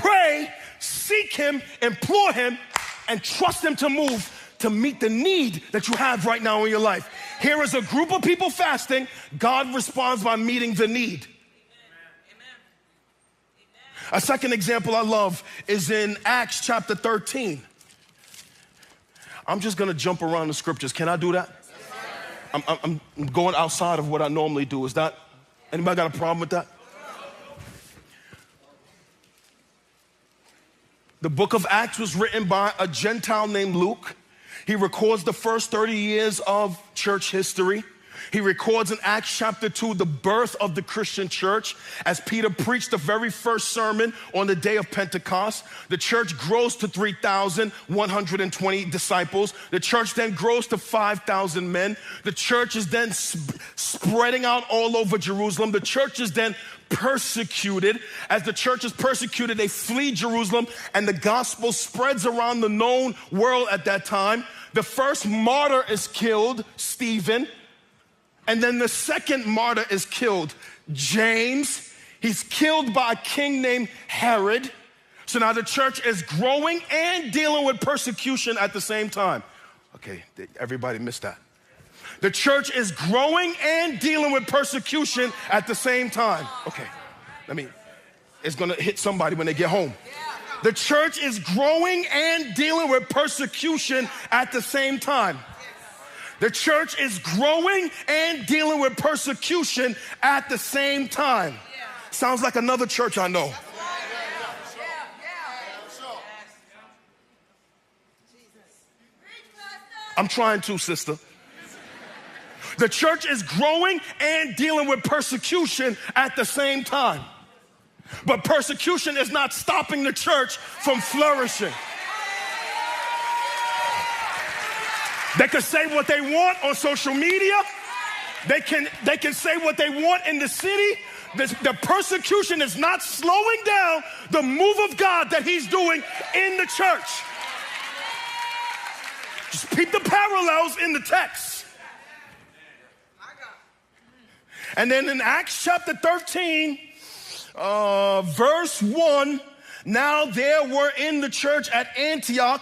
pray, seek him, implore him, and trust him to move to meet the need that you have right now in your life. Here is a group of people fasting. God responds by meeting the need. A second example I love is in Acts chapter 13. I'm just going to jump around the scriptures. Can I do that? I'm going outside of what I normally do. Is that, anybody got a problem with that? The book of Acts was written by a Gentile named Luke. He records the first 30 years of church history. He records in Acts chapter 2 the birth of the Christian church as Peter preached the very first sermon on the day of Pentecost. The church grows to 3,120 disciples. The church then grows to 5,000 men. The church is then spreading out all over Jerusalem. The church is then persecuted. As the church is persecuted, they flee Jerusalem, and the gospel spreads around the known world at that time. The first martyr is killed, Stephen. And then the second martyr is killed, James. He's killed by a king named Herod. So now the church is growing and dealing with persecution at the same time. Okay, everybody missed that. The church is growing and dealing with persecution at the same time. Okay, it's gonna hit somebody when they get home. The church is growing and dealing with persecution at the same time. The church is growing and dealing with persecution at the same time. Sounds like another church I know. I'm trying to, sister. The church is growing and dealing with persecution at the same time. But persecution is not stopping the church from flourishing. They can say what they want on social media. They can say what they want in the city. The persecution is not slowing down the move of God that he's doing in the church. Just peep the parallels in the text. And then in Acts chapter 13, verse 1, now there were in the church at Antioch